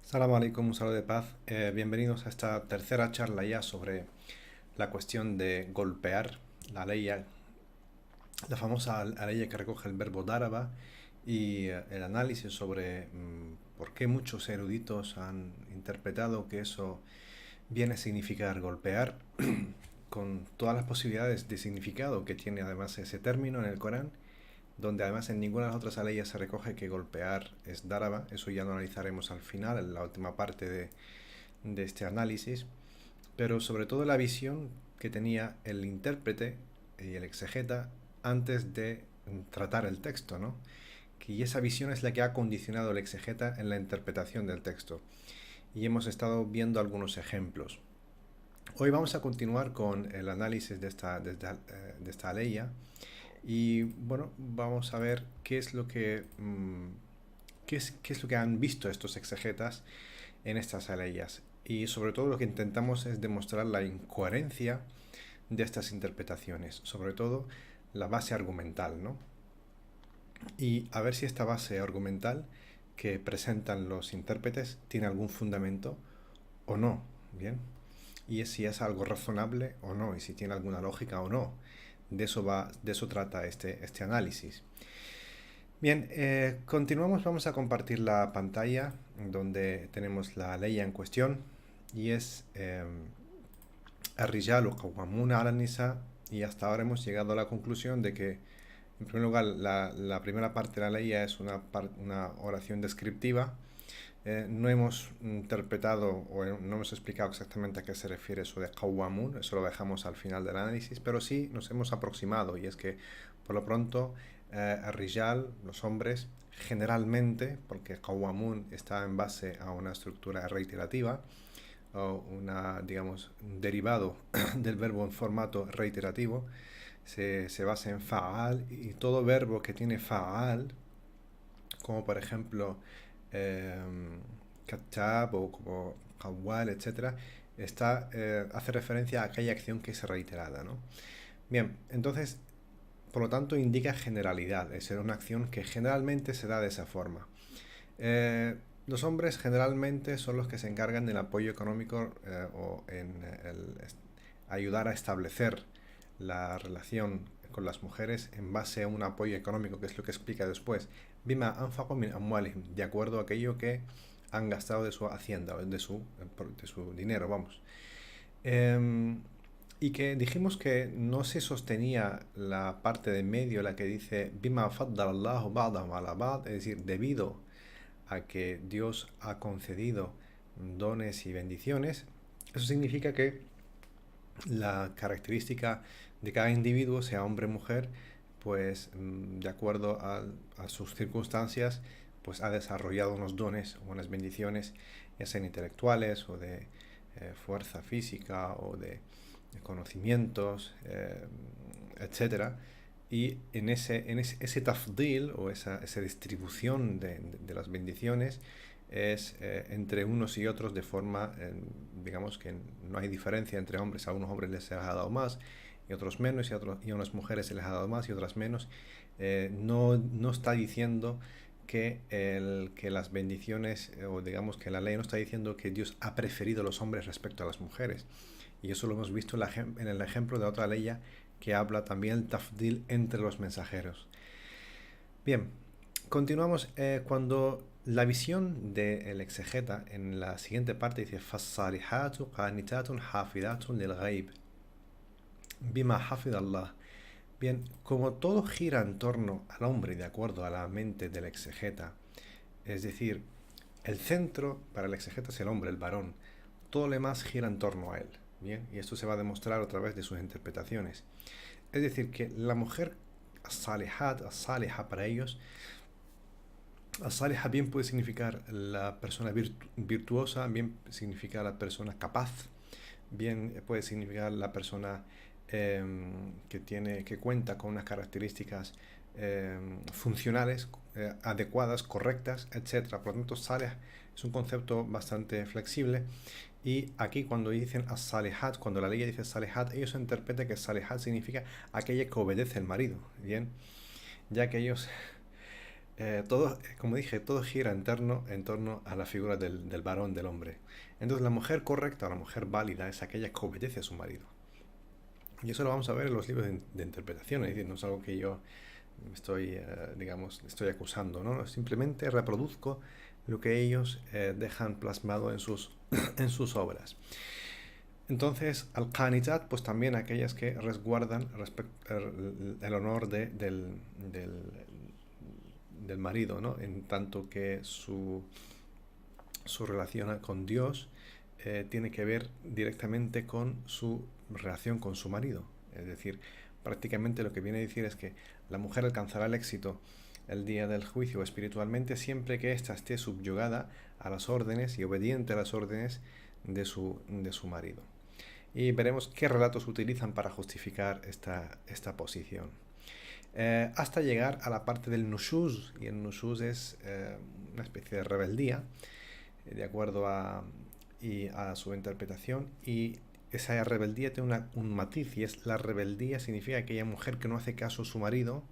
Salamu alaikum, un saludo de paz. Bienvenidos a esta tercera charla ya sobre la cuestión de golpear, la ley, la famosa ley que recoge el verbo daraba y el análisis sobre por qué muchos eruditos han interpretado que eso viene a significar golpear, con todas las posibilidades de significado que tiene además ese término en el Corán, donde además en ninguna de las otras aleyas se recoge que golpear es daraba. Eso ya lo analizaremos al final, en la última parte de este análisis, pero sobre todo la visión que tenía el intérprete y el exegeta antes de tratar el texto, ¿no? Y esa visión es la que ha condicionado el exegeta en la interpretación del texto. Y hemos estado viendo algunos ejemplos. Hoy vamos a continuar con el análisis de esta aleya. Y bueno, vamos a ver qué es lo que qué es lo que han visto estos exegetas en estas aleyas. Y sobre todo lo que intentamos es demostrar la incoherencia de estas interpretaciones, sobre todo la base argumental, ¿no? Y a ver si esta base argumental que presentan los intérpretes tiene algún fundamento o no, ¿bien? Y si es algo razonable o no, y si tiene alguna lógica o no. De eso trata este análisis. Bien, continuamos, vamos a compartir la pantalla donde tenemos la ley en cuestión y es Ar-Rijalu Qawwamuna 'ala an-Nisa, y hasta ahora hemos llegado a la conclusión de que, en primer lugar, la primera parte de la ley es una oración descriptiva. No hemos interpretado o no hemos explicado exactamente a qué se refiere eso de Qawwamun, eso lo dejamos al final del análisis, pero sí nos hemos aproximado, y es que por lo pronto Ar-Rijal, los hombres, generalmente, porque Qawwamun está en base a una estructura reiterativa, o digamos, un derivado del verbo en formato reiterativo, se basa en fa'al, y todo verbo que tiene fa'al, como por ejemplo Kattab o como Qawwal, etc., hace referencia a aquella acción que es reiterada, ¿no? Bien, entonces, por lo tanto, indica generalidad, es una acción que generalmente se da de esa forma. Los hombres generalmente son los que se encargan del apoyo económico o en ayudar a establecer la relación con las mujeres en base a un apoyo económico, que es lo que explica después. Bima anfaqu min amwalihim, de acuerdo a aquello que han gastado de su hacienda, de su dinero, vamos. Y que dijimos que no se sostenía la parte de medio, la que dice Bima faddalallahu ba'dahum ala ba'd, es decir, debido a que Dios ha concedido dones y bendiciones. Eso significa que la característica de cada individuo, sea hombre o mujer, pues de acuerdo a sus circunstancias, pues ha desarrollado unos dones o unas bendiciones, ya sean intelectuales o de fuerza física o de conocimientos, etcétera. Y en ese tafdil o esa distribución de las bendiciones es entre unos y otros de forma, digamos que no hay diferencia entre hombres. A unos hombres les ha dado más y otros menos, y a unas mujeres se les ha dado más y otras menos. No está diciendo que las bendiciones, o digamos que la ley no está diciendo que Dios ha preferido a los hombres respecto a las mujeres. Y eso lo hemos visto en el ejemplo de otra ley que habla también el tafdil entre los mensajeros. Bien, continuamos cuando la visión del exegeta en la siguiente parte dice فَالصَّالِحَاتُ قَانِتَاتٌ حَافِظَاتٌ لِلْغَيْبِ بِمَا حَفِظَ اللَّهُ. Bien, como todo gira en torno al hombre de acuerdo a la mente del exegeta, es decir, el centro para el exegeta es el hombre, el varón, todo lo demás gira en torno a él. Bien, y esto se va a demostrar a través de sus interpretaciones. Es decir, que la mujer as-salihat, as-saliha para ellos, as-saliha bien puede significar la persona virtuosa, bien significa la persona capaz, bien puede significar la persona que cuenta con unas características funcionales adecuadas, correctas, etcétera. Por lo tanto, salih es un concepto bastante flexible. Y aquí cuando dicen as-salihat, cuando la ley dice salihat, ellos interpretan que salihat significa aquella que obedece el marido, ¿bien? Ya que ellos, todo, como dije, todo gira en torno a la figura del varón, del hombre. Entonces la mujer correcta, la mujer válida, es aquella que obedece a su marido. Y eso lo vamos a ver en los libros de interpretación, es decir, no es algo que yo estoy, estoy acusando, ¿no? Simplemente reproduzco lo que ellos dejan plasmado en sus obras. Entonces, al-Qanitat, pues también aquellas que resguardan el honor del marido, ¿no? En tanto que su relación con Dios tiene que ver directamente con su relación con su marido. Es decir, prácticamente lo que viene a decir es que la mujer alcanzará el éxito el día del juicio espiritualmente siempre que ésta esté subyugada a las órdenes y obediente a las órdenes de su marido. Y veremos qué relatos utilizan para justificar esta posición. Hasta llegar a la parte del nushuz, y el nushuz es una especie de rebeldía, de acuerdo a su interpretación, y esa rebeldía tiene un matiz, y es la rebeldía significa aquella mujer que no hace caso a su marido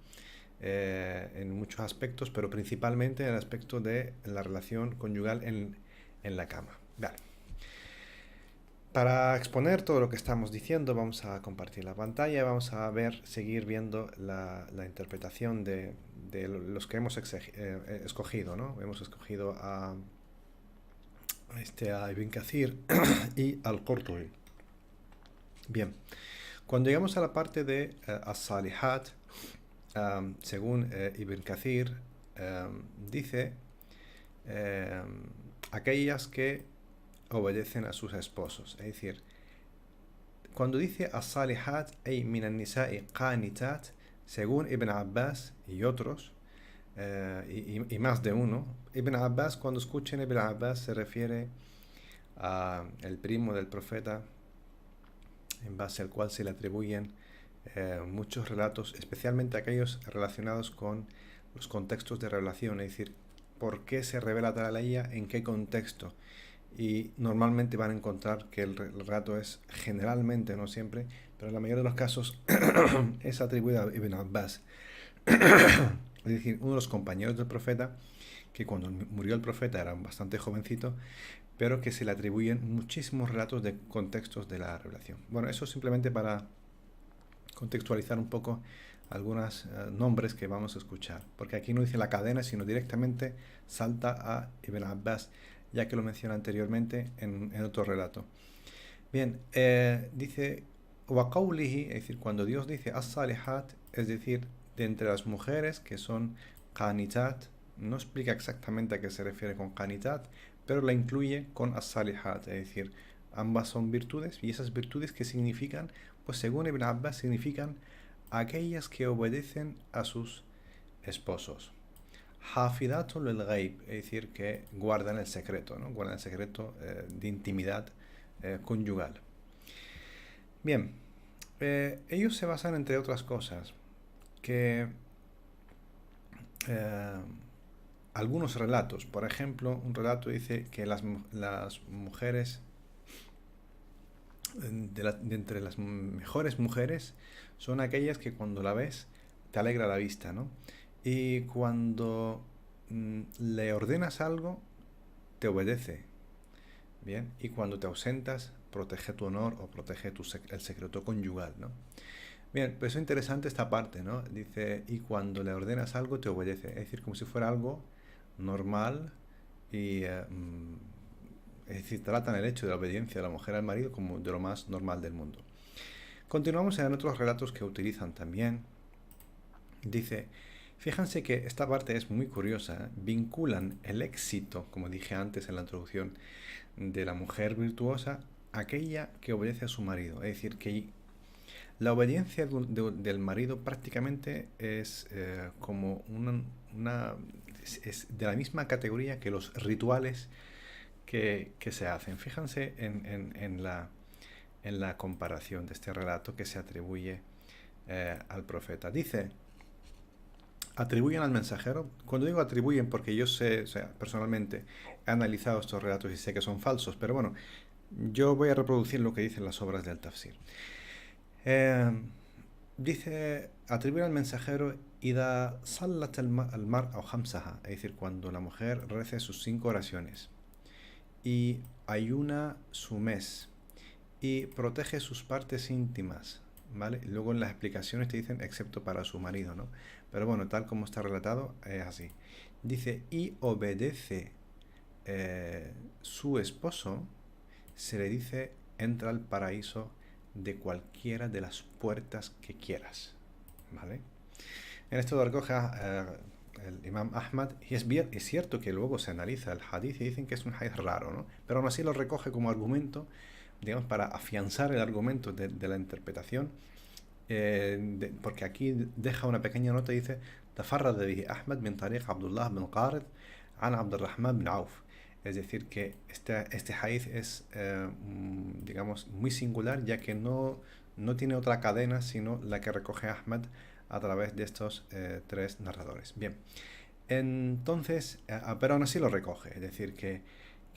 en muchos aspectos, pero principalmente en el aspecto de la relación conyugal en la cama. Vale. Para exponer todo lo que estamos diciendo, vamos a compartir la pantalla y vamos a seguir viendo la interpretación de los que hemos escogido, ¿no? Hemos escogido a Ibn Kathir y al-Qurtubi. Bien, cuando llegamos a la parte de as-salihat, según Ibn Kathir, dice aquellas que obedecen a sus esposos. Es decir, cuando dice as-salihat ay min an-nisa'i qanitat, según Ibn Abbas y otros, y más de uno, Ibn Abbas, cuando escuchen Ibn Abbas, se refiere a el primo del profeta, en base al cual se le atribuyen muchos relatos, especialmente aquellos relacionados con los contextos de revelación, es decir, por qué se revela tal ley, en qué contexto. Y normalmente van a encontrar que el relato es generalmente, no siempre, pero en la mayoría de los casos es atribuido a Ibn Abbas. Es decir, uno de los compañeros del profeta, que cuando murió el profeta era bastante jovencito, pero que se le atribuyen muchísimos relatos de contextos de la revelación. Bueno, eso simplemente para contextualizar un poco algunos nombres que vamos a escuchar, porque aquí no dice la cadena, sino directamente salta a Ibn Abbas, ya que lo menciona anteriormente en otro relato. Bien, dice وَقَوْلِهِ, es decir, cuando Dios dice as-salihat, es decir, de entre las mujeres que son qanitat, no explica exactamente a qué se refiere con qanitat, pero la incluye con as-salihat, es decir, ambas son virtudes, y esas virtudes que significan, pues según Ibn Abbas, significan aquellas que obedecen a sus esposos. Hafidatul lil ghaib, es decir, que guardan el secreto, ¿no? Guardan el secreto de intimidad conyugal. Bien, ellos se basan, entre otras cosas, que algunos relatos, por ejemplo, un relato dice que las mujeres, de entre las mejores mujeres, son aquellas que cuando la ves te alegra la vista, ¿no? Y cuando le ordenas algo, te obedece. Bien, y cuando te ausentas, protege tu honor o protege el secreto conyugal, ¿no? Bien, pues es interesante esta parte, ¿no? Dice, y cuando le ordenas algo, te obedece. Es decir, como si fuera algo normal y... es decir, tratan el hecho de la obediencia de la mujer al marido como de lo más normal del mundo. Continuamos en otros relatos que utilizan también. Dice, fíjense que esta parte es muy curiosa. Vinculan el éxito, como dije antes en la introducción, de la mujer virtuosa a aquella que obedece a su marido. Es decir, que la obediencia del marido prácticamente es como es de la misma categoría que los rituales que se hacen. Fíjense en la comparación de este relato que se atribuye al profeta. Dice, atribuyen al mensajero. Cuando digo atribuyen, porque yo sé, o sea, personalmente he analizado estos relatos y sé que son falsos, pero bueno, yo voy a reproducir lo que dicen las obras del tafsir. Eh, Dice, atribuir al mensajero ida sallat al mar o hamsaha, es decir, cuando la mujer rece sus 5 oraciones y ayuna su mes y protege sus partes íntimas, ¿vale? Luego en las explicaciones te dicen excepto para su marido, ¿no? Pero bueno, tal como está relatado, es así. Dice, y obedece su esposo, se le dice, entra al paraíso de cualquiera de las puertas que quieras, ¿vale? En esto lo recoge el Imam Ahmad, y es cierto que luego se analiza el hadith y dicen que es un hadith raro, ¿no? Pero aún así lo recoge como argumento, digamos, para afianzar el argumento de la interpretación, porque aquí deja una pequeña nota y dice, تفرد به أحمد من طريق عبد الله بن قارد عن عبد الرحمن بن عوف. Es decir, que este hadith es, digamos, muy singular, ya que no tiene otra cadena sino la que recoge Ahmad a través de estos 3 narradores. Bien, entonces, pero aún así lo recoge, es decir, que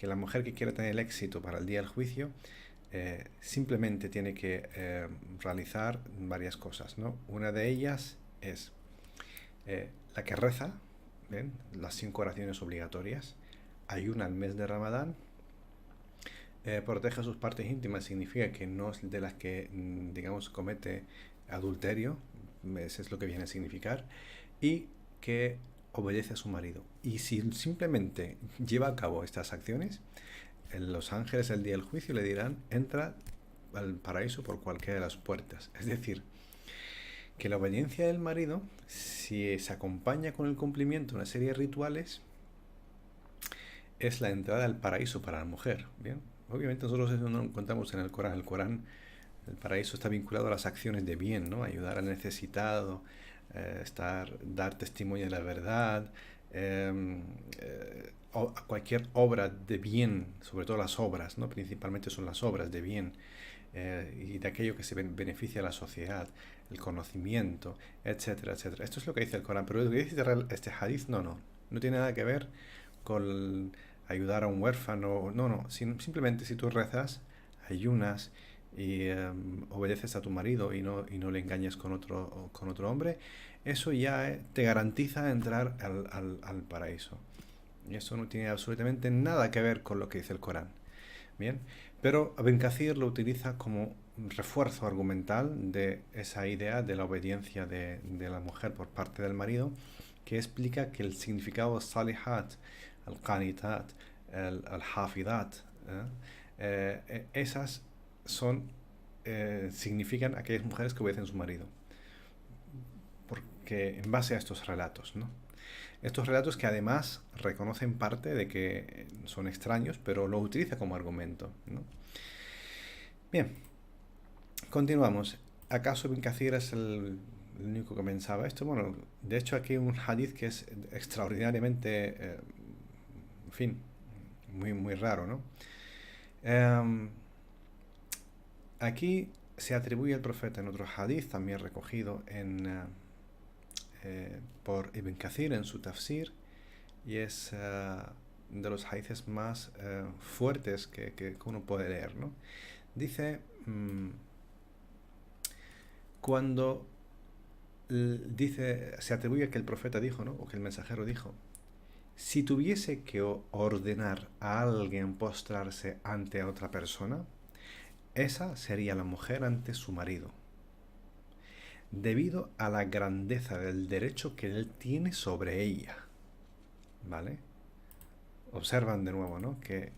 la mujer que quiere tener el éxito para el día del juicio simplemente tiene que realizar varias cosas, ¿no? Una de ellas es la que reza, ¿ven? Las 5 oraciones obligatorias, ayuna el mes de Ramadán, protege sus partes íntimas, significa que no es de las que, digamos, comete adulterio, eso es lo que viene a significar, y que obedece a su marido. Y si simplemente lleva a cabo estas acciones, los ángeles el día del juicio le dirán, entra al paraíso por cualquiera de las puertas. Es decir, que la obediencia del marido, si se acompaña con el cumplimiento de una serie de rituales, es la entrada al paraíso para la mujer. Bien, obviamente nosotros eso no lo encontramos en el Corán. El Corán, el paraíso está vinculado a las acciones de bien, ¿no? Ayudar al necesitado, dar testimonio de la verdad, a cualquier obra de bien, sobre todo las obras, ¿no? Principalmente son las obras de bien, y de aquello que se beneficia a la sociedad, el conocimiento, etcétera, etcétera. Esto es lo que dice el Corán, pero lo que dice este hadith no tiene nada que ver con ayudar a un huérfano, simplemente si tú rezas, ayunas y obedeces a tu marido y no le engañes con otro hombre, eso ya te garantiza entrar al paraíso. Y eso no tiene absolutamente nada que ver con lo que dice el Corán. Bien, pero Ibn Kathir lo utiliza como refuerzo argumental de esa idea de la obediencia de la mujer por parte del marido, que explica que el significado salihat, al qanitat, al hafidat, esas son, significan aquellas mujeres que obedecen a su marido, porque en base a estos relatos, ¿no? Estos relatos que además reconocen parte de que son extraños, pero lo utiliza como argumento, ¿no? Bien, continuamos. ¿Acaso Ibn Kathir es el único que pensaba esto? Bueno, de hecho aquí hay un hadith que es extraordinariamente, en fin, muy, muy raro, ¿no? Aquí se atribuye al profeta en otro hadith, también recogido por Ibn Kathir en su tafsir, y es de los hadiths más fuertes que uno puede leer, ¿no? Dice, cuando se atribuye que el profeta dijo, ¿no? O que el mensajero dijo, si tuviese que ordenar a alguien postrarse ante otra persona, esa sería la mujer ante su marido, debido a la grandeza del derecho que él tiene sobre ella. ¿Vale? Observan de nuevo, ¿no? Que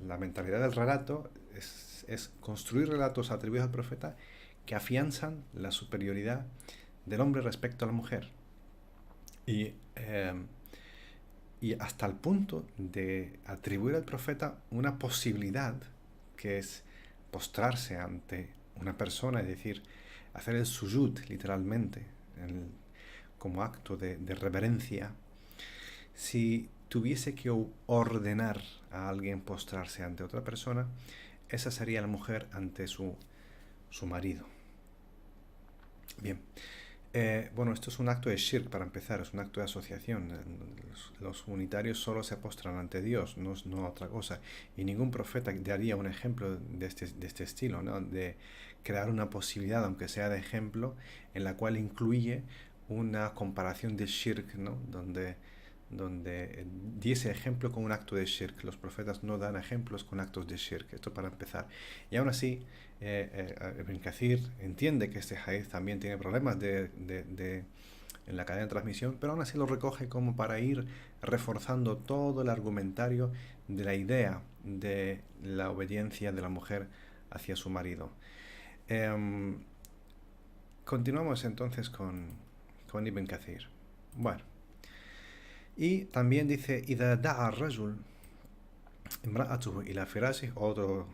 la mentalidad del relato es construir relatos atribuidos al profeta que afianzan la superioridad del hombre respecto a la mujer. Y hasta el punto de atribuir al profeta una posibilidad que es postrarse ante una persona, es decir, hacer el sujud literalmente, como acto de reverencia. Si tuviese que ordenar a alguien postrarse ante otra persona, esa sería la mujer ante su marido. Bien. Bueno, esto es un acto de shirk para empezar, es un acto de asociación. Los unitarios solo se postran ante Dios, no otra cosa. Y ningún profeta daría un ejemplo de este estilo, ¿no? De crear una posibilidad, aunque sea de ejemplo, en la cual incluye una comparación de shirk, ¿no? Donde diese ejemplo con un acto de shirk. Los profetas no dan ejemplos con actos de shirk. Esto para empezar. Y aún así, Ibn Kathir entiende que este hadith también tiene problemas en la cadena de transmisión, pero aún así lo recoge como para ir reforzando todo el argumentario de la idea de la obediencia de la mujer hacia su marido. Continuamos entonces con Ibn Kathir. Bueno, y también dice: إذا دعا الرجل امرأته إلى فراشه. Otro,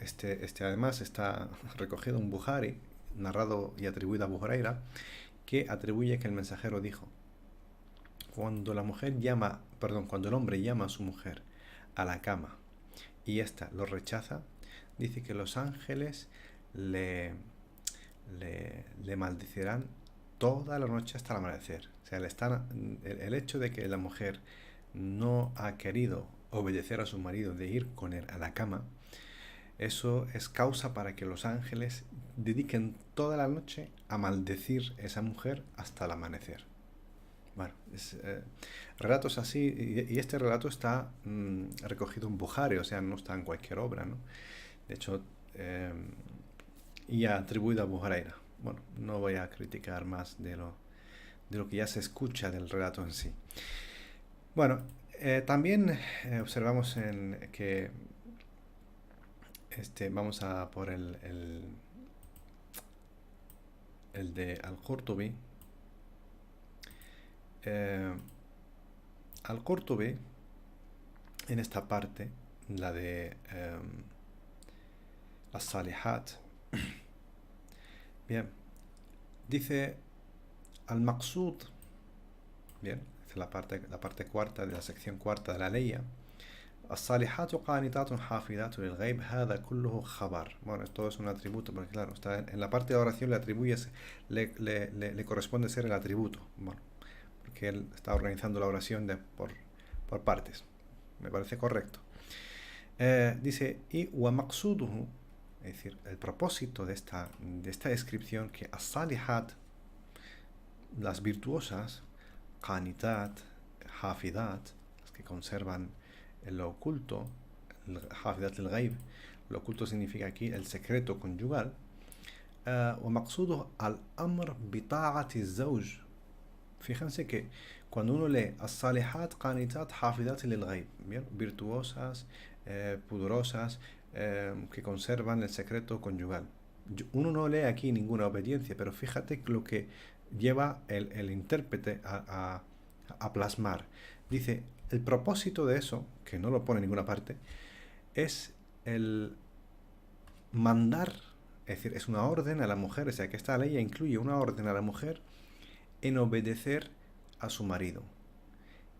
este además está recogido en Bukhari, narrado y atribuido a Abu Huraira, que atribuye que el mensajero dijo: cuando el hombre llama a su mujer a la cama y ésta lo rechaza, dice que los ángeles le maldecirán toda la noche hasta el amanecer. O sea, el hecho de que la mujer no ha querido obedecer a su marido de ir con él a la cama, eso es causa para que los ángeles dediquen toda la noche a maldecir a esa mujer hasta el amanecer. Bueno, relatos así, y este relato está recogido en Bukhari, o sea, no está en cualquier obra, ¿no? De hecho, y atribuido a Abu Huraira. Bueno, no voy a criticar más de lo que ya se escucha del relato en sí. Bueno, también observamos que vamos a por el de Al-Qurtubi. Al-Qurtubi, en esta parte, la de As-Salihat, bien, dice al-Maqsud, bien, es la parte cuarta de la sección cuarta de la ley. As-Salihatu qanitatun hafidatu lil ghaib, hada kulluhu khabar. Bueno, todo es un atributo, porque claro, está en la parte de oración le corresponde ser el atributo. Bueno, porque él está organizando la oración por partes. Me parece correcto. Dice, y wa maqsuduhu, es decir, el propósito de esta descripción, que as-salihat, las virtuosas, qanitat, hafidat, las que conservan lo oculto, hafidat al-ghaib, lo oculto significa aquí el secreto conyugal, wa maqsuduhu al-amr bi ta'ati az-zawj. Fíjense que cuando uno lee as-salihat, qanitat, hafidat lil-ghaib, bien, virtuosas, pudorosas, que conservan el secreto conyugal. Uno no lee aquí ninguna obediencia, pero fíjate lo que lleva el intérprete a plasmar. Dice, el propósito de eso, que no lo pone en ninguna parte, es el mandar, es decir, es una orden a la mujer, o sea que esta ley incluye una orden a la mujer en obedecer a su marido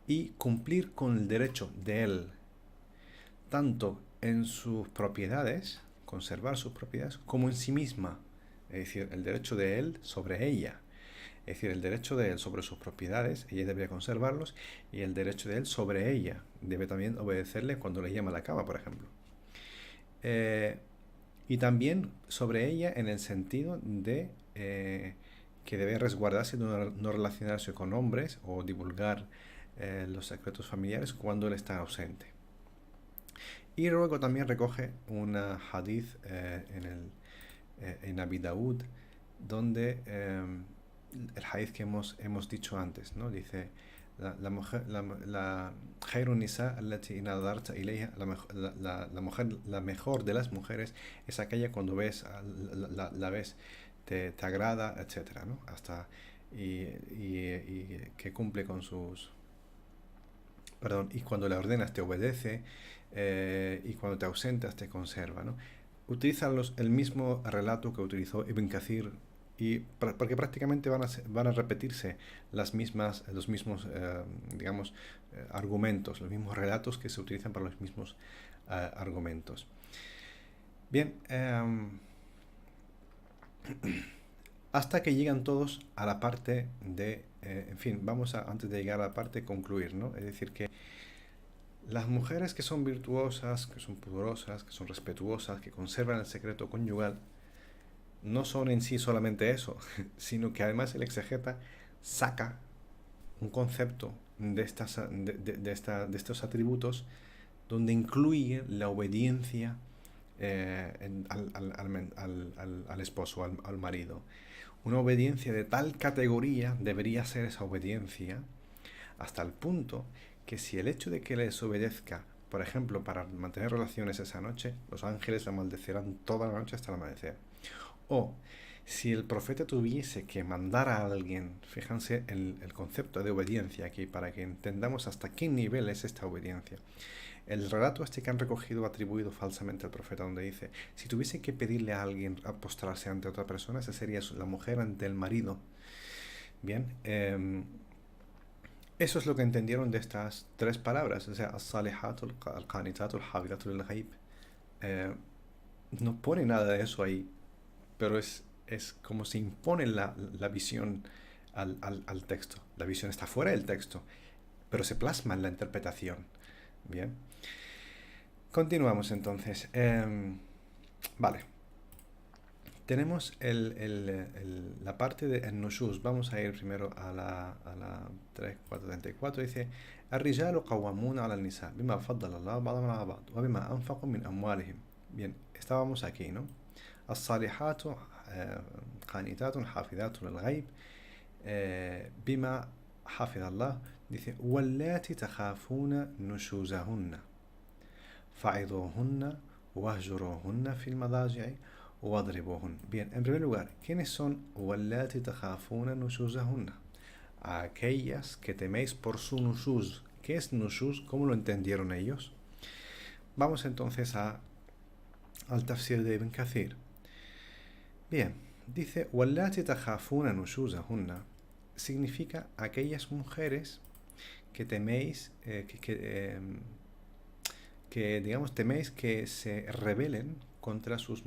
y cumplir con el derecho de él, tanto en sus propiedades, conservar sus propiedades, como en sí misma, es decir, el derecho de él sobre ella. Es decir, el derecho de él sobre sus propiedades, ella debe conservarlos, y el derecho de él sobre ella, debe también obedecerle cuando le llama a la cama, por ejemplo. Y también sobre ella en el sentido de que debe resguardarse de no relacionarse con hombres o divulgar los secretos familiares cuando él está ausente. Y luego también recoge una hadith en Abi Daud, donde el hadith que hemos dicho antes, ¿no? Dice, la mujer, la khairun nisa allati nadarta ilayha, la mujer, la mejor de las mujeres es aquella cuando la ves, te agrada, etcétera, ¿no? Hasta y que cumple con sus, perdón, y cuando le ordenas te obedece, y cuando te ausentas te conserva, ¿no? Utilizan el mismo relato que utilizó Ibn Kathir, porque prácticamente van a repetirse los mismos digamos, argumentos, los mismos relatos que se utilizan para los mismos argumentos. Bien, hasta que llegan todos a la parte de, en fin, vamos a, antes de llegar a la parte, concluir, ¿no? Es decir, que las mujeres que son virtuosas, que son pudorosas, que son respetuosas, que conservan el secreto conyugal, no son en sí solamente eso, sino que además el exegeta saca un concepto de estos atributos donde incluye la obediencia al esposo, al marido. Una obediencia de tal categoría debería ser esa obediencia hasta el punto que si el hecho de que le desobedezca, por ejemplo, para mantener relaciones esa noche, los ángeles la maldecirán toda la noche hasta el amanecer. O si el profeta tuviese que mandar a alguien, fíjense el concepto de obediencia aquí para que entendamos hasta qué nivel es esta obediencia. El relato este que han recogido atribuido falsamente al profeta, donde dice, si tuviese que pedirle a alguien a postrarse ante otra persona, esa sería la mujer ante el marido. Bien, eso es lo que entendieron de estas tres palabras, o sea, as-salihatu, al-qanitatu, al-hafidatu lil-ghaib. No pone nada de eso ahí, pero es como se impone la visión al texto. La visión está fuera del texto, pero se plasma en la interpretación. Bien. Continuamos entonces. Vale. Tenemos la parte de nushuz. Vamos a ir primero a la 3.434. Dice: الرجال قوامون على النساء بما فضل الله بعضهم على بعض وبما أنفقوا من أموالهم. Bien, estábamos aquí, ¿no? الصالحات قانتات حافظات للغيب بما حفظ الله. Dice: واللاتي تخافون نشوزهن فعظوهن واهجروهن في المضاجع واضربوهن. Bien, en primer lugar, ¿quiénes son واللاتي تخافون نشوزهن? Aquellas que teméis por su nushuz. ¿Qué es nushuz? ¿Cómo lo entendieron ellos? Vamos entonces al tafsir de Ibn Kathir. Bien, dice واللاتي تخافون نشوزهن significa aquellas mujeres que teméis que digamos teméis que se rebelen contra sus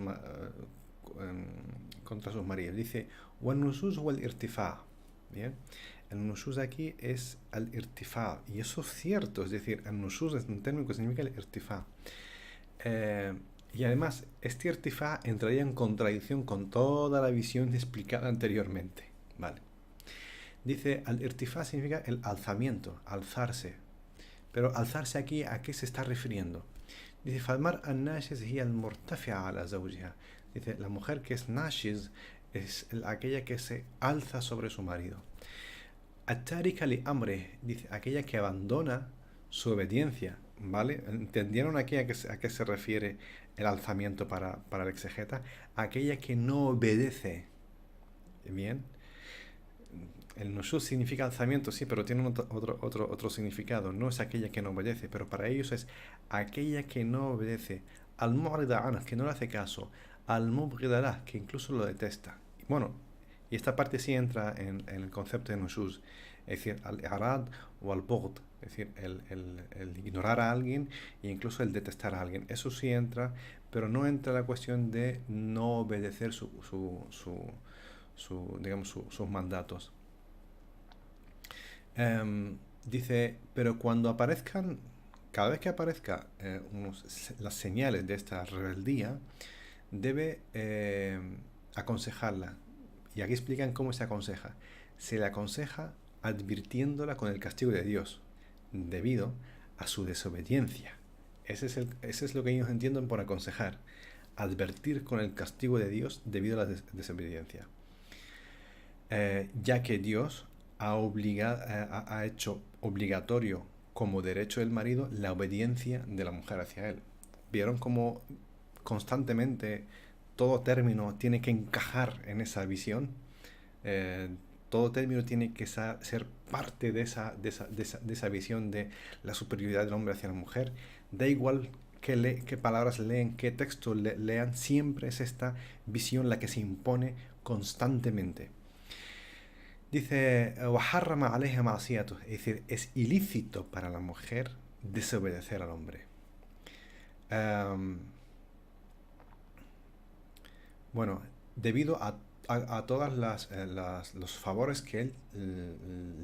maridos. Dice والنشوز هو الارتفاع. Bien, el nushuz aquí es el irtifa, y eso es cierto, es decir, el nushuz es un término que significa el irtifa. Y además, este irtifa entraría en contradicción con toda la visión explicada anteriormente. Vale. Dice, al irtifa significa el alzamiento, alzarse. Pero alzarse aquí, ¿a qué se está refiriendo? Dice, Falmar an-nashiz hiya al-murtafi'a ala zawjiha. Dice, la mujer que es nashiz es aquella que se alza sobre su marido. At-tarika li amre, dice, aquella que abandona su obediencia. ¿Vale? ¿Entendieron aquí a qué se refiere el alzamiento para el exegeta? Aquella que no obedece. Bien. El nushuz significa alzamiento, sí, pero tiene otro significado. No es aquella que no obedece, pero para ellos es aquella que no obedece. Al mu'rida anha, que no le hace caso. Al mubghida lah, que incluso lo detesta. Bueno, y esta parte sí entra en el concepto de nushuz. Es decir, al-i'rad o al-bughd. Es decir, el ignorar a alguien e incluso el detestar a alguien. Eso sí entra, pero no entra la cuestión de no obedecer digamos, sus mandatos. Dice, pero cuando aparezcan, cada vez que aparezca las señales de esta rebeldía, debe aconsejarla. Y aquí explican cómo se aconseja. Se le aconseja advirtiéndola con el castigo de Dios, debido a su desobediencia. Ese es lo que ellos entienden por aconsejar. Advertir con el castigo de Dios debido a la desobediencia. Ya que Dios ha hecho obligatorio como derecho del marido la obediencia de la mujer hacia él. ¿Vieron cómo constantemente todo término tiene que encajar en esa visión? Todo término tiene que ser parte de esa visión de la superioridad del hombre hacia la mujer. Da igual qué palabras leen, qué texto lean, siempre es esta visión la que se impone constantemente. Dice, وَحَرَّمَ عَلَيْهَا مَعْصِيَتُهُ, es decir, es ilícito para la mujer desobedecer al hombre. Bueno, debido a todas los favores que él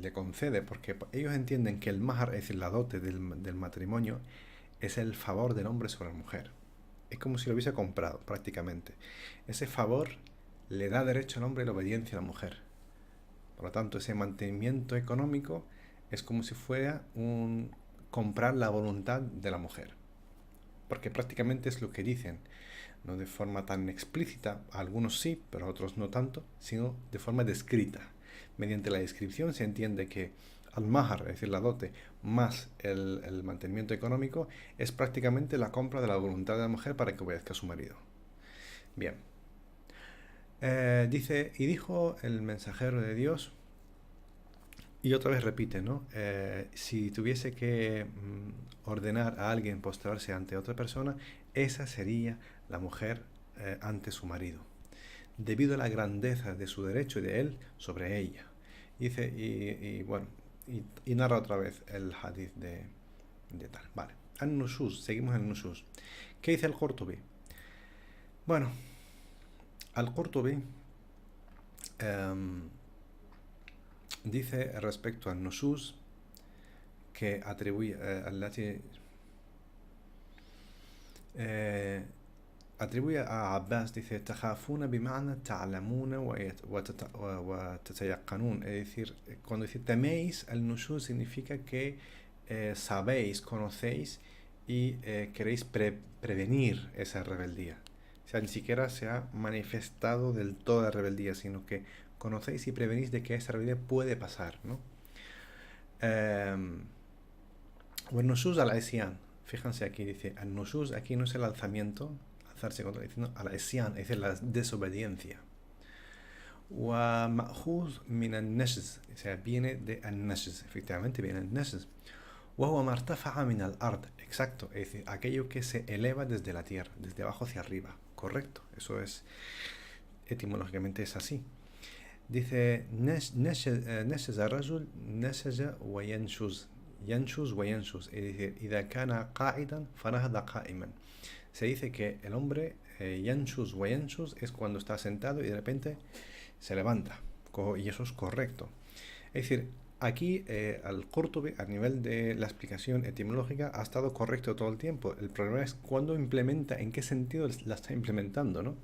le concede, porque ellos entienden que el mahar, es decir, la dote del matrimonio, es el favor del hombre sobre la mujer. Es como si lo hubiese comprado, prácticamente. Ese favor le da derecho al hombre a la obediencia a la mujer. Por lo tanto, ese mantenimiento económico es como si fuera un comprar la voluntad de la mujer. Porque prácticamente es lo que dicen, no de forma tan explícita, algunos sí, pero otros no tanto, sino de forma descrita. Mediante la descripción se entiende que al-mahar, es decir, la dote, más el mantenimiento económico, es prácticamente la compra de la voluntad de la mujer para que obedezca a su marido. Bien. Dice, y dijo el mensajero de Dios, y otra vez repite, ¿no? Si tuviese que ordenar a alguien postrarse ante otra persona, esa sería la mujer ante su marido, debido a la grandeza de su derecho y de él sobre ella. Dice, bueno, y narra otra vez el hadith de tal. Vale. An-Nushuz, seguimos en An-Nushuz. ¿Qué dice el Qurtubi? Bueno, al-Qurtubi dice respecto al Nushuz que atribuye atribuye a Abbas, dice تخافون بمعنى تعلمون وتتيقنون, es decir, cuando dice teméis, el nushuz significa que sabéis, conocéis y queréis prevenir esa rebeldía. O sea, ni siquiera se ha manifestado del todo la rebeldía, sino que conocéis y prevenís de que esa rebeldía puede pasar, ¿no? والنشوز al isyan. Fíjense aquí, dice, el nushuz aquí no es el alzamiento, alzarse contra el isyan, al isyan, es decir, la desobediencia. ومأخوذ من النشز, o sea, viene de النشز, efectivamente viene el nashz. وهو ما ارتفع من الأرض, exacto, es decir, aquello que se eleva desde la tierra, desde abajo hacia arriba, correcto, eso es, etimológicamente es así. Dice, نشز الرجل نشج وينشز, ينشز وينشز, es decir, إذا كان قاعدا فنهض قائما. Se dice que el hombre yanshuz o yanshuz es cuando está sentado y de repente se levanta, y eso es correcto. Es decir, aquí al-Qurtubi, a nivel de la explicación etimológica, ha estado correcto todo el tiempo. El problema es cuándo implementa, en qué sentido la está implementando, ¿no?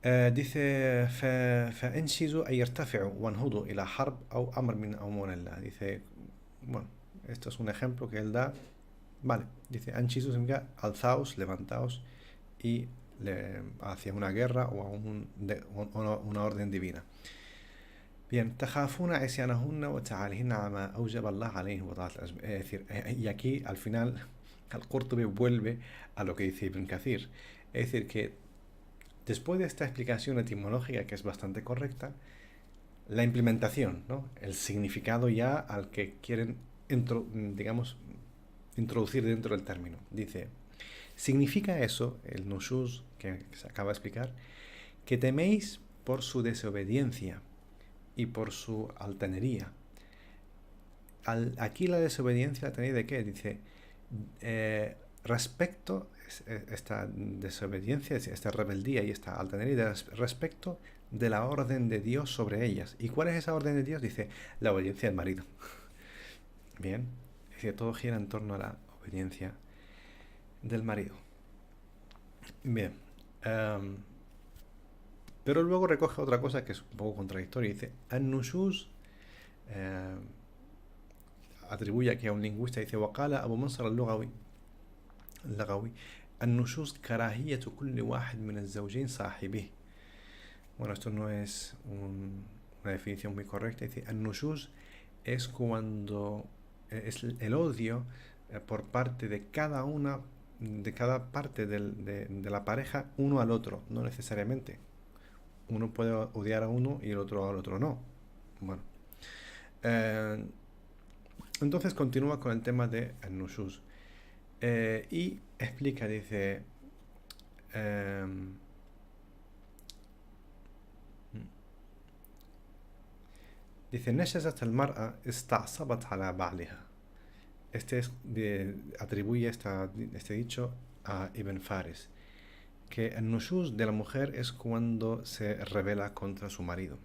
dice فانشزوا أي يرتفعوا وانهضوا إلى حرب أو أمر من أمور الله. Dice, bueno, esto es un ejemplo que él da. Vale, dice anchizu significa alzaos, levantaos y hacia una guerra o a una orden divina. Bien, تخافون عصيانهن وتعاليهن عما أوجب الله عليه وطاعة الأزواج. Es decir, y aquí al final al-Qurtubi vuelve a lo que dice Ibn Kathir. Es decir, que después de esta explicación etimológica, que es bastante correcta, la implementación, ¿no? El significado ya al que quieren, digamos, introducir dentro del término. Dice, significa eso, el nushuz que se acaba de explicar, que teméis por su desobediencia y por su altanería. Aquí la desobediencia, la altanería de qué? Dice, respecto esta desobediencia, esta rebeldía y esta altanería respecto de la orden de Dios sobre ellas. ¿Y cuál es esa orden de Dios? Dice, la obediencia del marido. Bien, es decir, todo gira en torno a la obediencia del marido. Bien, pero luego recoge otra cosa que es un poco contradictoria. Dice, An-Nushuz atribuye aquí a un lingüista, dice, Waqala Abu Mansur al-Lughawi النشوز كراهية كل واحد من الزوجين صاحبه. Bueno, esto no es una definición muy correcta. Dice, النشوز es cuando es el odio por parte de cada parte de la pareja uno al otro, no necesariamente. Uno puede odiar a uno y el otro al otro no. Bueno, entonces continúa con el tema de النشوز. Y explica, dice, dice, نشزت المرأة استعصبت على بعلها. Atribuye este dicho a Ibn Faris, que el nushuz de la mujer es cuando se rebela contra su marido.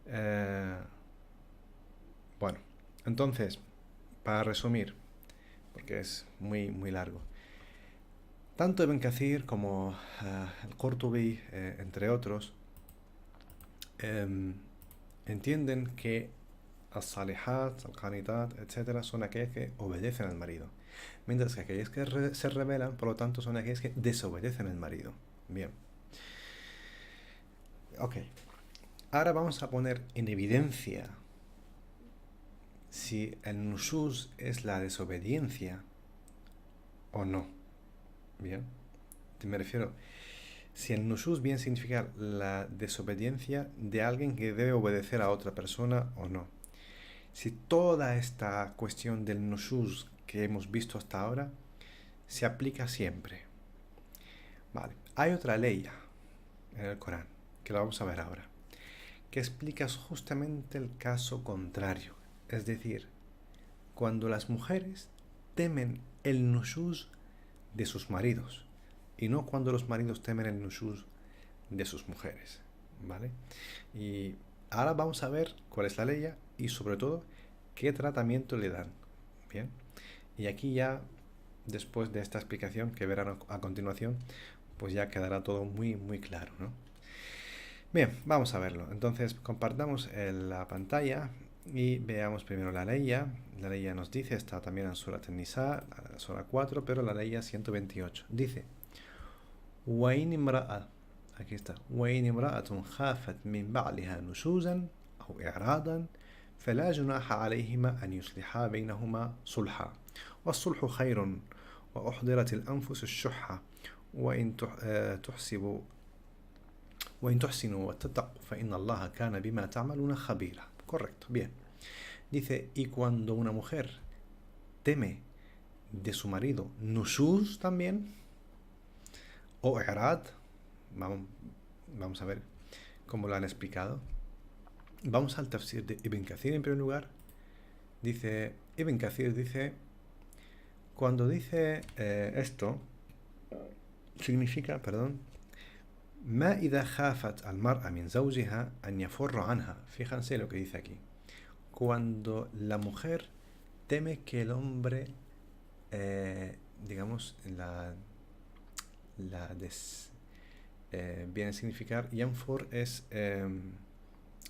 Eh, bueno, entonces, para resumir, porque es muy, muy largo, tanto Ibn Kathir como el Qurtubi, entre otros, em, entienden que as-salihat, al-qanitat, etcétera, son aquellas que obedecen al marido, mientras que aquellas que se rebelan, por lo tanto, son aquellas que desobedecen al marido. Bien, ok. Ahora vamos a poner en evidencia si el nushuz es la desobediencia o no. Bien, me refiero, si el nushuz viene a significar la desobediencia de alguien que debe obedecer a otra persona o no. Si toda esta cuestión del nushuz que hemos visto hasta ahora se aplica siempre. Vale, hay otra ley en el Corán, que la vamos a ver ahora, que explica justamente el caso contrario. Es decir, cuando las mujeres temen el nushuz de sus maridos y no cuando los maridos temen el nushuz de sus mujeres, ¿vale? Y ahora vamos a ver cuál es la ley y sobre todo qué tratamiento le dan, ¿bien? Y aquí ya, después de esta explicación que verán a continuación, pues ya quedará todo muy, muy claro, ¿no? Bien, vamos a verlo. Entonces, compartamos la pantalla y veamos primero la ley. La ley nos dice, está también en Surat An-Nisa, Sura 4, pero la ley 128. Dice, وَإِنِ امْرَأَةٌ, aquí está, وَإِنِ امْرَأَةٌ خَافَتْ مِنْ بَعْلِهَا نُشُوزًا أو إعراضا فلا جناح عليهما أن يصلحا بينهما صلحا والصلح خير وأحضرت الأنفس الشح وإن تحسبوا وإن تحسنوا وتتقوا فإن الله كان بما تعملون خبيرا. Correcto, bien. Dice, y cuando una mujer teme de su marido nushuz también, o i'rad, vamos a ver cómo lo han explicado. Vamos al tafsir de Ibn Kathir en primer lugar. Dice, Ibn Kathir dice, cuando dice esto, significa, perdón, ما إذا خافت المرأة من زوجها أن يفر عنها. Fíjense lo que dice aquí. Cuando la mujer teme que el hombre, digamos, viene a significar, yanfur es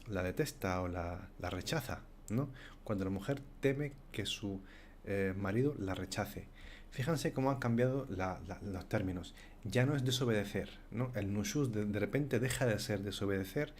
la detesta o la rechaza, ¿no? Cuando la mujer teme que su marido la rechace. Fíjense cómo han cambiado los términos. Ya no es desobedecer, ¿no? El nushuz de repente deja de ser desobedecer,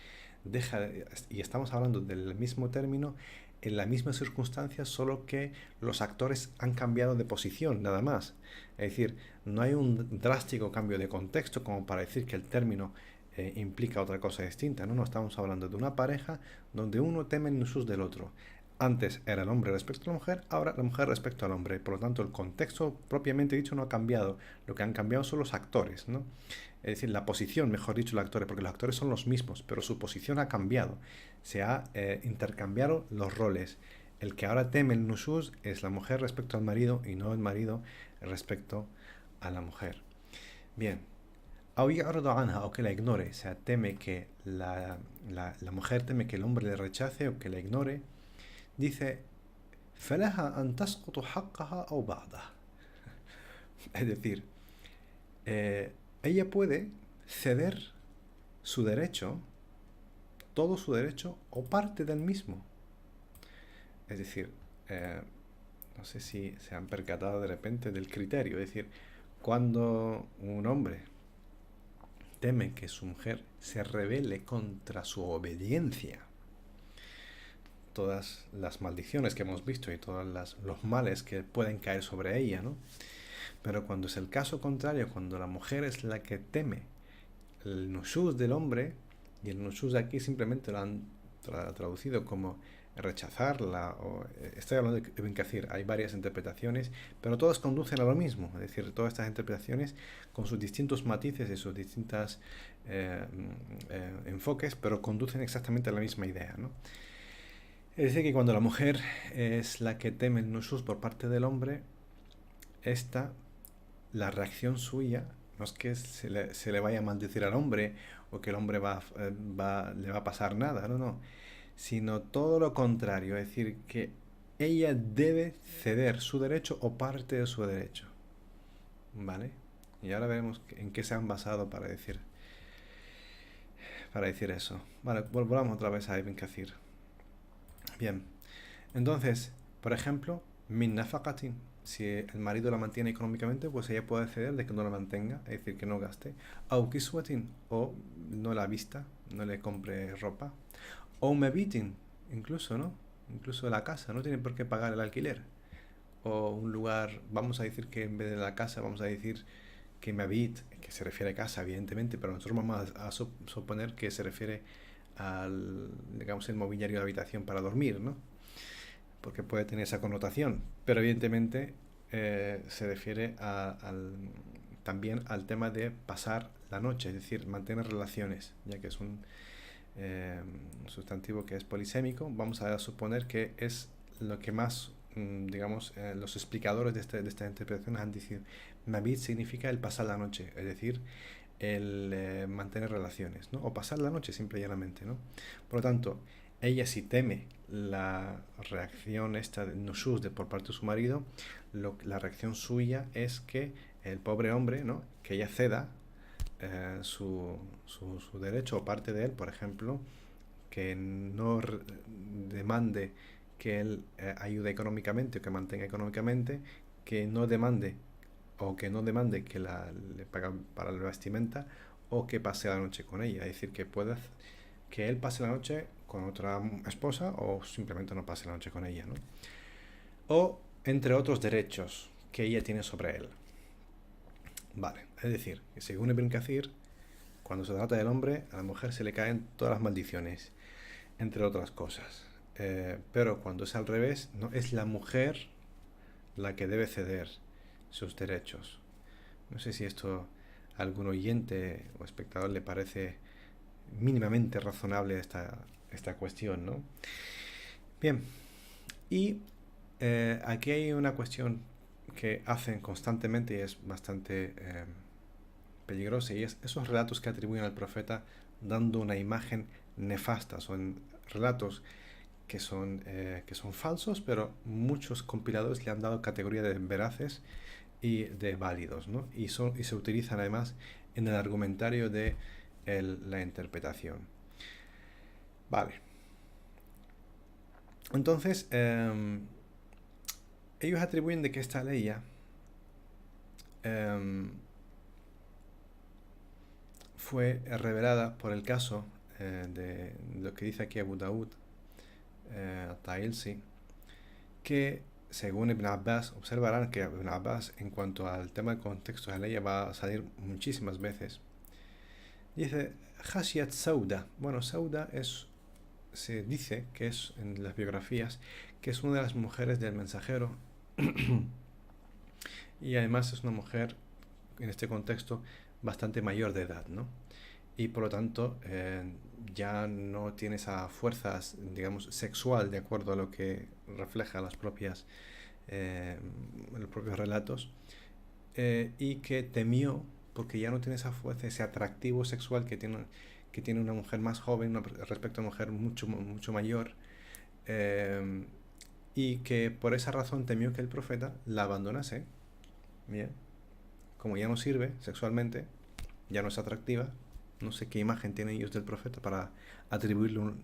y estamos hablando del mismo término, en la misma circunstancia, solo que los actores han cambiado de posición, nada más. Es decir, no hay un drástico cambio de contexto como para decir que el término implica otra cosa distinta. No, estamos hablando de una pareja donde uno teme el nushuz del otro. Antes era el hombre respecto a la mujer, ahora la mujer respecto al hombre. Por lo tanto, el contexto propiamente dicho no ha cambiado. Lo que han cambiado son los actores, ¿no? Es decir, la posición, mejor dicho, los actores, porque los actores son los mismos, pero su posición ha cambiado. Se ha intercambiado los roles. El que ahora teme el nushuz es la mujer respecto al marido y no el marido respecto a la mujer. Bien. O que la ignore, o sea, teme que la mujer teme que el hombre le rechace o que la ignore. Dice, فَلَهَا أَن تَسْقُطُ حَقَّهَا أَوْ بَعْضَهُ. Es decir, ella puede ceder su derecho, todo su derecho o parte del mismo. Es decir, no sé si se han percatado de repente del criterio. Es decir, cuando un hombre teme que su mujer se rebele contra su obediencia, todas las maldiciones que hemos visto y todos los males que pueden caer sobre ella, ¿no? Pero cuando es el caso contrario, cuando la mujer es la que teme el nushuz del hombre, y el nushuz aquí simplemente lo han traducido como rechazarla, estoy hablando de Ibn Kathir, hay varias interpretaciones, pero todas conducen a lo mismo, es decir, todas estas interpretaciones con sus distintos matices y sus distintos enfoques, pero conducen exactamente a la misma idea, ¿no? Es decir, que cuando la mujer es la que teme el nushuz por parte del hombre, la reacción suya, no es que se le vaya a maldecir al hombre o que el hombre le va a pasar nada, no, no, sino todo lo contrario, es decir, que ella debe ceder su derecho o parte de su derecho, ¿vale? Y ahora veremos en qué se han basado para decir eso. Vale, volvamos otra vez a Ibn Kathir. Bien, entonces, por ejemplo, min nafaqatin, si el marido la mantiene económicamente, pues ella puede ceder de que no la mantenga, es decir, que no gaste. Au kiswatin, o no la vista, no le compre ropa. O mebitin, incluso, ¿no? Incluso la casa, no tiene por qué pagar el alquiler. O un lugar, vamos a decir que en vez de la casa, vamos a decir que mebit, que se refiere a casa, evidentemente, pero nosotros vamos a suponer que se refiere al, digamos, el mobiliario de habitación para dormir, ¿no? Porque puede tener esa connotación, pero evidentemente se refiere también al tema de pasar la noche, es decir, mantener relaciones, ya que es un sustantivo que es polisémico. Vamos a suponer que es lo que más, digamos, los explicadores de esta interpretación han dicho. Mabit significa el pasar la noche, es decir, el mantener relaciones, ¿no? O pasar la noche simple y llanamente, ¿no? Por lo tanto, ella si teme la reacción esta de nushuz por parte de su marido, la reacción suya es que el pobre hombre, ¿no? Que ella ceda su derecho o parte de él, por ejemplo, que no demande que él ayude económicamente o que mantenga económicamente, que no demande que le pague para la vestimenta o que pase la noche con ella. Es decir, que él pase la noche con otra esposa o simplemente no pase la noche con ella, ¿no? O entre otros derechos que ella tiene sobre él. Vale, es decir, que según Ibn Kathir, cuando se trata del hombre, a la mujer se le caen todas las maldiciones, entre otras cosas. Pero cuando es al revés, no es la mujer la que debe ceder sus derechos. No sé si esto a algún oyente o espectador le parece mínimamente razonable esta cuestión, ¿no? Bien, y aquí hay una cuestión que hacen constantemente y es bastante peligrosa, y es esos relatos que atribuyen al profeta dando una imagen nefasta. Son relatos que son falsos, pero muchos compiladores le han dado categoría de veraces y de válidos, ¿no? Y se utilizan además en el argumentario de la interpretación. Vale. Entonces, ellos atribuyen de que esta ley fue revelada por el caso de lo que dice aquí Abu Daud, Tailsi, que según Ibn Abbas, observarán que Ibn Abbas, en cuanto al tema del contexto de la ley, va a salir muchísimas veces. Dice, Hashiat Sauda. Bueno, Sauda se dice que es, en las biografías, que es una de las mujeres del mensajero. Y además es una mujer, en este contexto, bastante mayor de edad, ¿no? Y por lo tanto ya no tiene esa fuerza, digamos, sexual, de acuerdo a lo que refleja los propios relatos, y que temió porque ya no tiene esa fuerza, ese atractivo sexual que tiene una mujer más joven respecto a una mujer mucho, mucho mayor, y que por esa razón temió que el profeta la abandonase. Bien, como ya no sirve sexualmente, ya no es atractiva, no sé qué imagen tienen ellos del profeta para atribuirle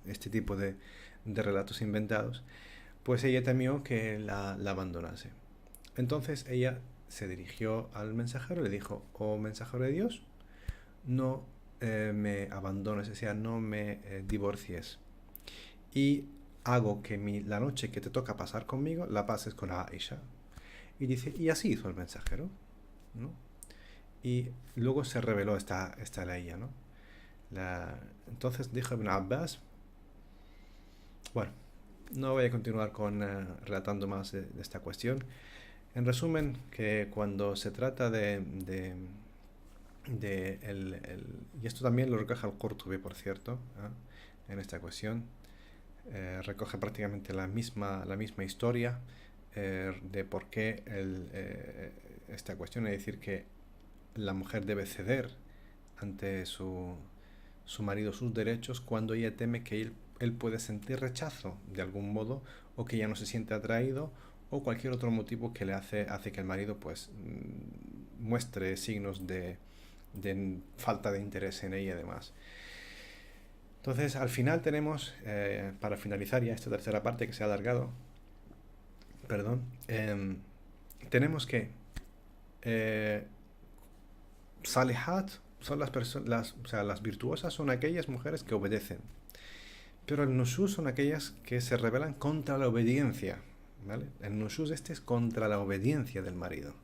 este tipo de relatos inventados, pues ella temió que la abandonase. Entonces ella se dirigió al mensajero y le dijo, oh mensajero de Dios, no me abandones, o sea, no me divorcies, y hago que la noche que te toca pasar conmigo la pases con Aisha. Y dice, y así hizo el mensajero, ¿no? Y luego se reveló esta ley, ¿no? Entonces dijo Ibn Abbas, bueno, no voy a continuar relatando más de esta cuestión. En resumen, que cuando se trata y esto también lo recoge al Qurtubi, por cierto, en esta cuestión, recoge prácticamente la misma historia de por qué esta cuestión, es decir, que la mujer debe ceder ante su marido sus derechos cuando ella teme que él puede sentir rechazo de algún modo, o que ya no se siente atraído, o cualquier otro motivo que hace que el marido pues muestre signos de falta de interés en ella y demás. Entonces, al final tenemos, para finalizar ya esta tercera parte que se ha alargado, perdón, tenemos que eh, Salihat son las personas, o sea, las virtuosas son aquellas mujeres que obedecen, pero el nushuz son aquellas que se rebelan contra la obediencia, ¿vale? El nushuz este es contra la obediencia del marido.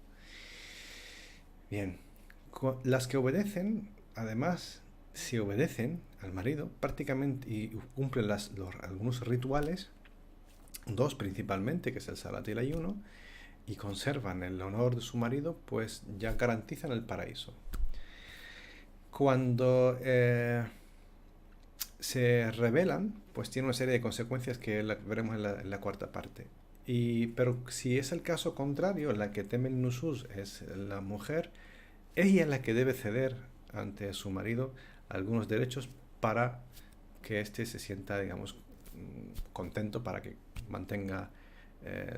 Bien, las que obedecen, además, si obedecen al marido prácticamente y cumplen algunos rituales, dos principalmente, que es el salat y el ayuno, y conservan el honor de su marido, pues ya garantizan el paraíso. Cuando se rebelan, pues tiene una serie de consecuencias que veremos en la cuarta parte. Pero si es el caso contrario, la que teme el nushuz es la mujer, ella es la que debe ceder ante su marido algunos derechos para que éste se sienta, digamos, contento, para que mantenga eh,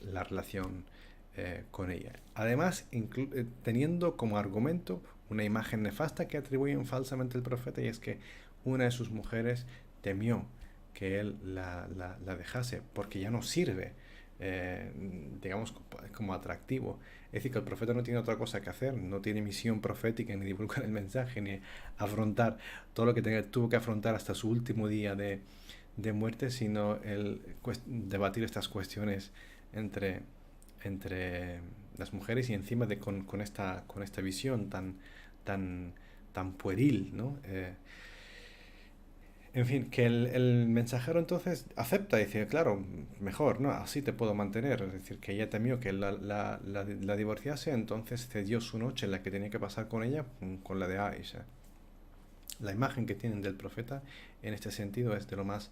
la relación con ella. Además, teniendo como argumento una imagen nefasta que atribuyen falsamente al profeta, y es que una de sus mujeres temió que él la dejase porque ya no sirve, eh, digamos, como atractivo. Es decir, que el profeta no tiene otra cosa que hacer, no tiene misión profética, ni divulgar el mensaje, ni afrontar todo lo que tuvo que afrontar hasta su último día de muerte, sino debatir estas cuestiones entre las mujeres, y encima con esta visión tan pueril, ¿no? En fin, que el mensajero entonces acepta y dice, claro, mejor, ¿no? Así te puedo mantener. Es decir, que ella temió que la divorciase, entonces cedió su noche en la que tenía que pasar con ella, con la de Aisha. La imagen que tienen del profeta en este sentido es de lo más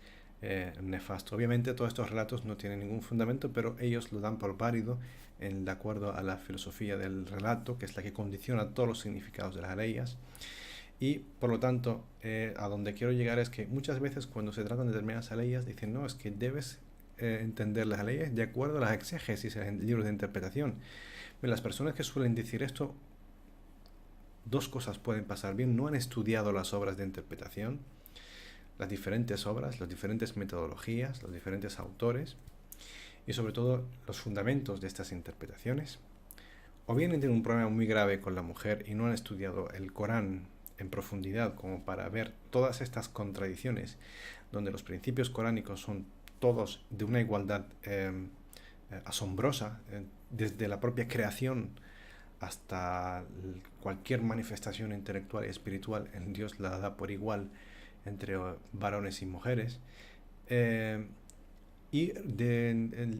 nefasto. Obviamente todos estos relatos no tienen ningún fundamento, pero ellos lo dan por válido de acuerdo a la filosofía del relato, que es la que condiciona todos los significados de las aleyas. Y por lo tanto, a donde quiero llegar es que muchas veces cuando se tratan de determinadas aleyas dicen, no, es que debes entender las aleyas de acuerdo a las exégesis en libros de interpretación. Pero las personas que suelen decir esto, dos cosas pueden pasar. Bien, no han estudiado las obras de interpretación, las diferentes obras, las diferentes metodologías, los diferentes autores, y sobre todo los fundamentos de estas interpretaciones. O bien tienen un problema muy grave con la mujer y no han estudiado el Corán en profundidad como para ver todas estas contradicciones, donde los principios coránicos son todos de una igualdad asombrosa, desde la propia creación hasta cualquier manifestación intelectual y espiritual, en Dios la da por igual entre varones y mujeres.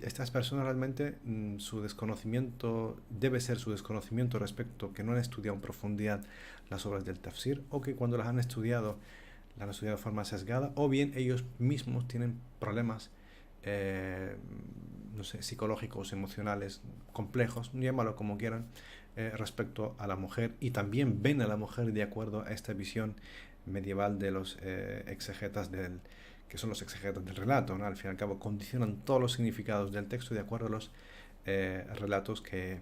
Estas personas realmente su desconocimiento debe ser su desconocimiento respecto que no han estudiado en profundidad las obras del tafsir, o que cuando las han estudiado de forma sesgada, o bien ellos mismos tienen problemas no sé, psicológicos, emocionales, complejos, llámalo como quieran, respecto a la mujer, y también ven a la mujer de acuerdo a esta visión medieval de los exegetas que son los exegetas del relato, ¿no? Al fin y al cabo condicionan todos los significados del texto de acuerdo a los relatos que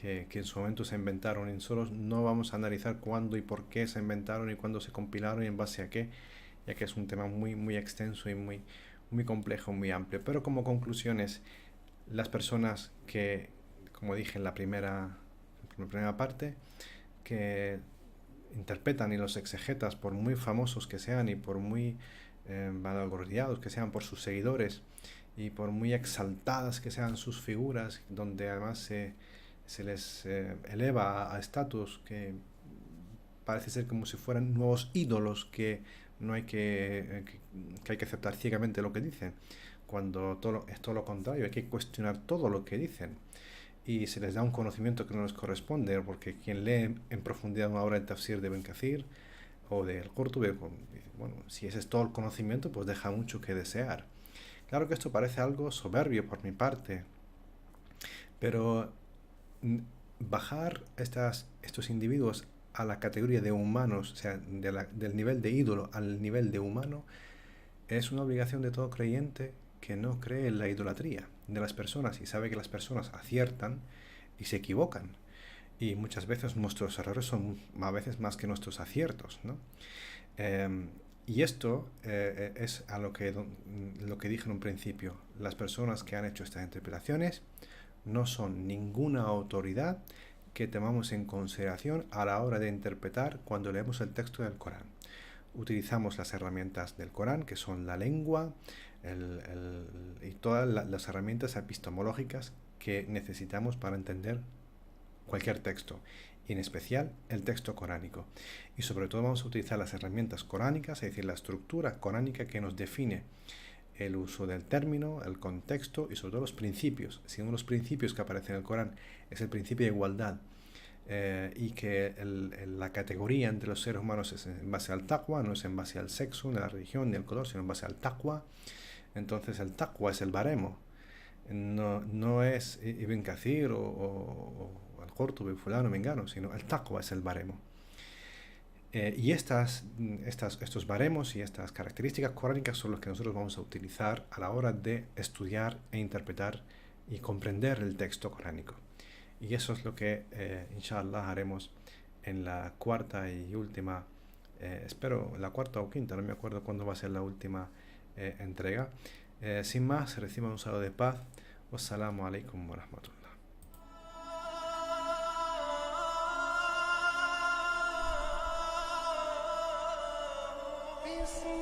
en su momento se inventaron. Y solo no vamos a analizar cuándo y por qué se inventaron y cuándo se compilaron y en base a qué, ya que es un tema muy, muy extenso y muy complejo, muy amplio. Pero como conclusiones, las personas que, como dije en la primera parte, que interpretan, y los exegetas, por muy famosos que sean y por muy vanagloriados que sean por sus seguidores y por muy exaltadas que sean sus figuras, donde además se les eleva a estatus que parece ser como si fueran nuevos ídolos que no hay que hay que aceptar ciegamente lo que dicen, cuando es todo lo contrario, hay que cuestionar todo lo que dicen, y se les da un conocimiento que no les corresponde, porque quien lee en profundidad una obra de tafsir de Ben Kathir o del Qurtubi, bueno, si ese es todo el conocimiento, pues deja mucho que desear. Claro que esto parece algo soberbio por mi parte, pero bajar estos individuos a la categoría de humanos, o sea, del nivel de ídolo al nivel de humano, es una obligación de todo creyente que no cree en la idolatría de las personas y sabe que las personas aciertan y se equivocan. Y muchas veces nuestros errores son a veces más que nuestros aciertos, ¿no? Eh, y esto es a lo que dije en un principio. Las personas que han hecho estas interpretaciones no son ninguna autoridad que tomamos en consideración a la hora de interpretar cuando leemos el texto del Corán. Utilizamos las herramientas del Corán, que son la lengua y todas las herramientas epistemológicas que necesitamos para entender cualquier texto, y en especial el texto coránico. Y sobre todo vamos a utilizar las herramientas coránicas, es decir, la estructura coránica que nos define el uso del término, el contexto y sobre todo los principios. Si uno de los principios que aparece en el Corán es el principio de igualdad, y que la categoría entre los seres humanos es en base al taqwa, no es en base al sexo, ni a la religión, ni al color, sino en base al taqwa. Entonces el taqwa es el baremo, no es Ibn Kathir o Al-Qurtubi, fulano, mengano, sino el taqwa es el baremo. Y estos baremos y estas características coránicas son los que nosotros vamos a utilizar a la hora de estudiar e interpretar y comprender el texto coránico. Y eso es lo que, inshallah, haremos en la cuarta y última, espero la cuarta o quinta, no me acuerdo cuándo va a ser la última entrega. Sin más, reciban un saludo de paz. Wassalamu alaikum wa rahmatullah. بسم